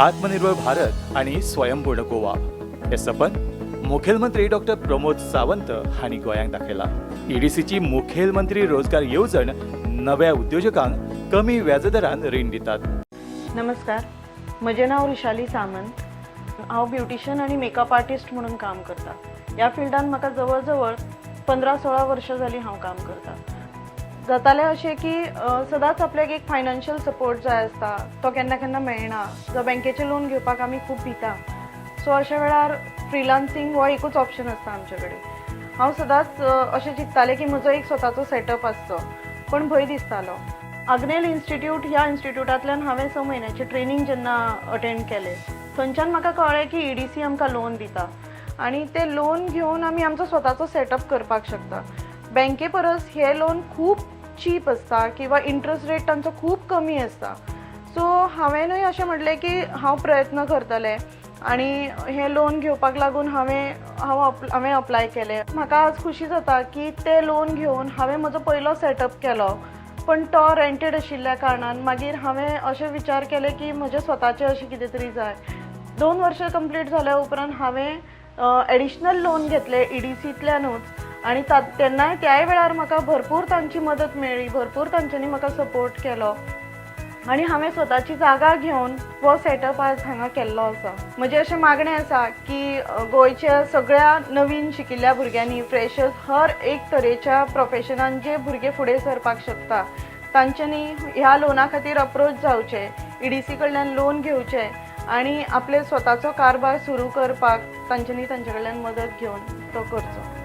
आत्मनिर्भर भारत आणि स्वयंपूर्ण गोवा हे सपन मुखेलमंत्री डॉक्टर प्रमोद सावंत हांणी गोंयांक दाखयला। ईडीसीची मुखेलमंत्री रोजगार येवजण नव्या उद्योजकांक कमी व्याजदरान रीण दितात। नमस्कार, म्हजें नांव ऋशाली सामंत। हांव ब्युटिशियन आनी मेकअप आर्टिस्ट म्हणून काम करता। ह्या फिल्डान म्हाका जवळ जवळ 15-16 वर्सां जालीं हांव काम करता। जातालें अशें की सदांच आपल्याक एक फायनान्शियल सपोर्ट जाय आसता, तो केन्ना केन्ना मेळना, जावं बँकेचें लोन घेवपाक आमी खूब भिता। सो अशा वेळार फ्रिलान्सिंग हो एकूच ऑप्शन आसता आमचे कडेन। हांव सदांच अशें चिंततालें की म्हजो एक स्वताचो सेटअप आसचो, पण भंय दिसतालो। आग्नेल इन्स्टिट्यूट ह्या इन्स्टिट्यूटांतल्यान हांवें 6 म्हयन्याचें ट्रेनिंग जेन्ना अटेंड केलें, थंयच्यान म्हाका कळ्ळें की ईडीसी आमकां लोन दिता आनी ते लोन घेवन आमी आमचो स्वताचो सेटअप करपाक शकता। बँके परस हे लोन खूब चीप आसता किंवा इंट्रस्ट रेट तांचो खूब कमी आसता। सो हांवेंनूय अशें म्हटलें की हांव प्रयत्न करतलें आनी हे लोन घेवपाक लागून हांवें अप्लाय केलें। म्हाका आज खुशी जाता की ते लोन घेवन हांवें म्हजो पयलो सेटअप केलो, पण तो रेंटेड आशिल्ल्या कारणान मागीर हांवें अशें विचार केले की म्हजें स्वताचें अशें कितें तरी जाय। 2 वर्सां कंप्लीट जाल्या उपरांत हांवें एडिशनल लोन घेतलें ईडीसींतल्यानूच आनी तेन्नाय त्याय वेळार म्हाका भरपूर तांची मदत मेळ्ळी, भरपूर तांच्यांनी म्हाका सपोर्ट केलो आनी हांवें स्वताची जागा घेवन हो सेटअप आज हांगा केल्लो आसा। म्हजें अशें मागणें आसा की गोंयच्या सगळ्या नवीन शिकिल्ल्या भुरग्यांनी, फ्रेशर्स, हर एक तरेच्या प्रोफेशनान जे भुरगे फुडें सरपाक शकता तांच्यांनी ह्या लोना खातीर अप्रोच जावचें, ईडीसी कडल्यान लोन घेवचें आनी आपले स्वताचो कारभार सुरू करपाक तांच्यांनी तांचे कडल्यान मदत घेवन तो करचो।